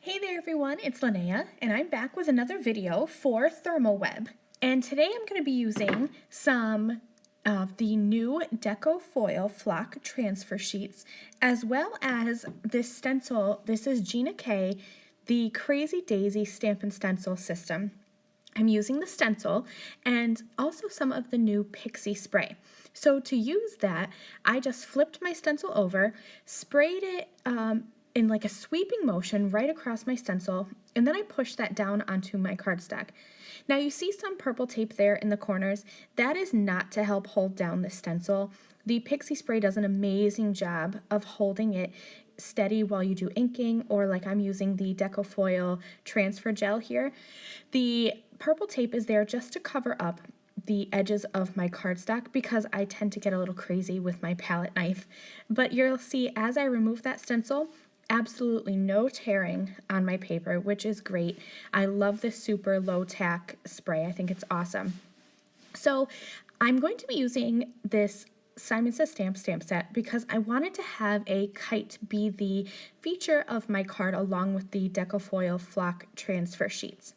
Hey there everyone, it's Lynnea, and I'm back with another video for ThermOWeb. And today I'm going to be using some of the new Deco foil flock transfer sheets, as well as this stencil. This is Gina K, the Crazy Daisy stamp and stencil system. I'm using the stencil and also some of the new Pixie spray. So to use that, I just flipped my stencil over, sprayed it in like a sweeping motion right across my stencil, and then I pushed that down onto my cardstock. Now you see some purple tape there in the corners. That is not to help hold down the stencil. The Pixie spray does an amazing job of holding it steady while you do inking, or like I'm using the Deco foil transfer gel here. The purple tape is there just to cover up the edges of my cardstock because I tend to get a little crazy with my palette knife. But you'll see as I remove that stencil, absolutely no tearing on my paper, which is great. I love this super low tack spray. I think it's awesome. So I'm going to be using this Simon Says stamp set because I wanted to have a kite be the feature of my card along with the Deco foil flock transfer sheets.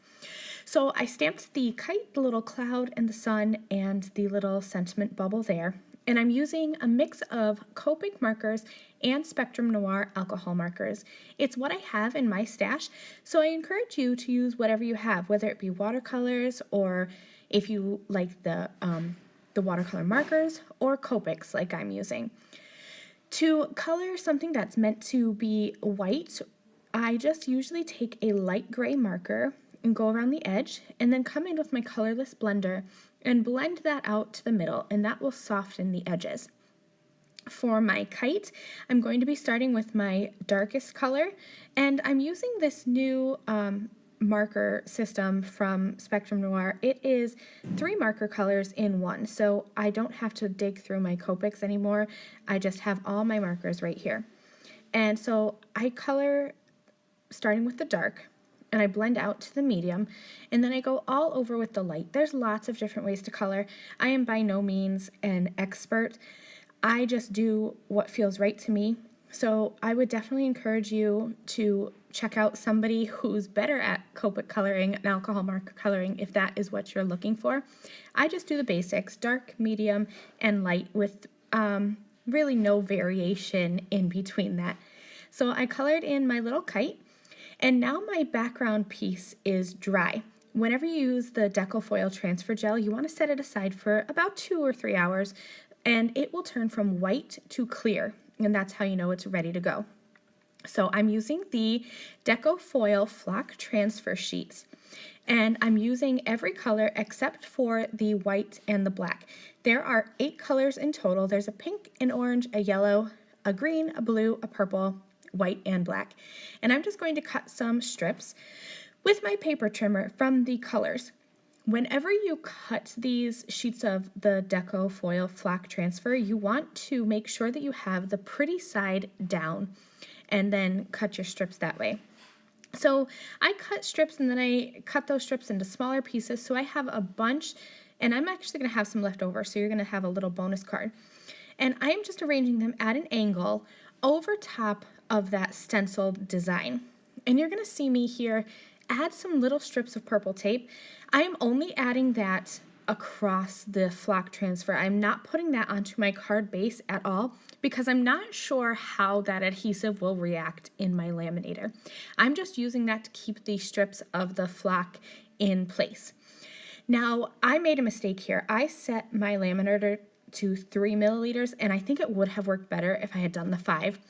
So I stamped the kite, the little cloud and the sun, and the little sentiment bubble there. And I'm using a mix of Copic markers and Spectrum Noir alcohol markers. It's what I have in my stash, so I encourage you to use whatever you have, whether it be watercolors or if you like the watercolor markers or Copics like I'm using. To color something that's meant to be white, I just usually take a light gray marker and go around the edge and then come in with my colorless blender and blend that out to the middle, and that will soften the edges. For my kite, I'm going to be starting with my darkest color, and I'm using this new marker system from Spectrum Noir. It is 3 marker colors in one, so I don't have to dig through my Copics anymore. I just have all my markers right here. And so I color starting with the dark, and I blend out to the medium, and then I go all over with the light. There's lots of different ways to color. I am by no means an expert. I just do what feels right to me. So I would definitely encourage you to check out somebody who's better at Copic coloring and alcohol marker coloring if that is what you're looking for. I just do the basics, dark, medium, and light with really no variation in between that. So I colored in my little kite. And now my background piece is dry. Whenever you use the Deco foil transfer gel, you want to set it aside for about 2 or 3 hours, and it will turn from white to clear, and that's how you know it's ready to go. So I'm using the Deco foil flock transfer sheets, and I'm using every color except for the white and the black. There are 8 colors in total. There's a pink, an orange, a yellow, a green, a blue, a purple, white, and black. And I'm just going to cut some strips with my paper trimmer from the colors. Whenever you cut these sheets of the Deco foil flock transfer, you want to make sure that you have the pretty side down and then cut your strips that way. So I cut strips and then I cut those strips into smaller pieces, so I have a bunch, and I'm actually going to have some left over, so you're going to have a little bonus card. And I am just arranging them at an angle over top of that stencil design. And you're going to see me here add some little strips of purple tape. I am only adding that across the flock transfer. I'm not putting that onto my card base at all because I'm not sure how that adhesive will react in my laminator. I'm just using that to keep the strips of the flock in place. Now, I made a mistake here. I set my laminator to 3 milliliters, and I think it would have worked better if I had done the 5.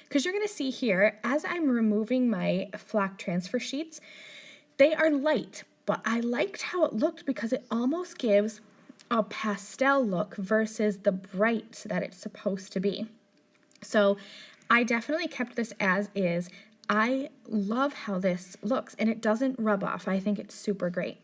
Because you're going to see here, as I'm removing my flock transfer sheets, they are light, but I liked how it looked because it almost gives a pastel look versus the bright that it's supposed to be. So I definitely kept this as is. I love how this looks, and it doesn't rub off. I think it's super great.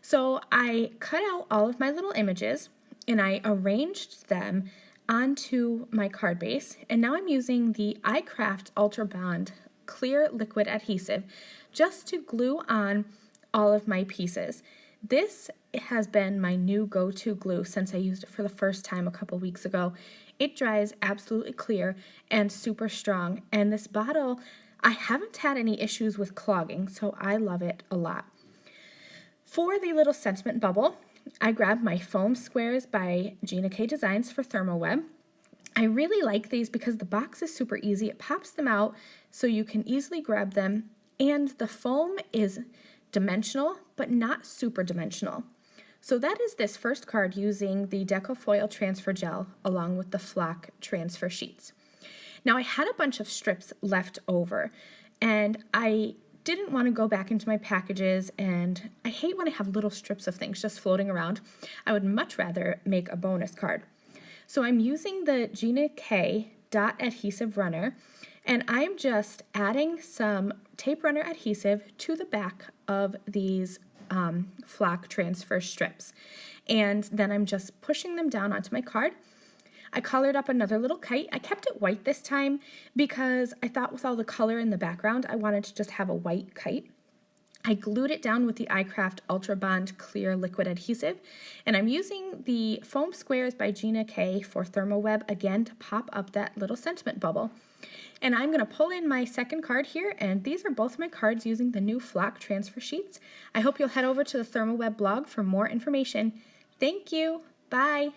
So I cut out all of my little images, and I arranged them onto my card base, and now I'm using the iCraft Ultra Bond clear liquid adhesive just to glue on all of my pieces. This has been my new go-to glue since I used it for the first time a couple weeks ago. It dries absolutely clear and super strong, and this bottle I haven't had any issues with clogging, so I love it a lot. For the little sentiment bubble, I grabbed my foam squares by Gina K Designs for ThermOWeb. I really like these because the box is super easy. It pops them out so you can easily grab them, and the foam is dimensional but not super dimensional. So that is this first card using the Deco foil transfer gel along with the flock transfer sheets. Now I had a bunch of strips left over, and I didn't want to go back into my packages, and I hate when I have little strips of things just floating around. I would much rather make a bonus card. So I'm using the Gina K dot adhesive runner, and I'm just adding some tape runner adhesive to the back of these flock transfer strips. And then I'm just pushing them down onto my card. I colored up another little kite. I kept it white this time because I thought with all the color in the background, I wanted to just have a white kite. I glued it down with the iCraft Ultra Bond Clear Liquid Adhesive, and I'm using the foam squares by Gina K for ThermOWeb again to pop up that little sentiment bubble. And I'm going to pull in my second card here, and these are both my cards using the new flock transfer sheets. I hope you'll head over to the ThermOWeb blog for more information. Thank you. Bye.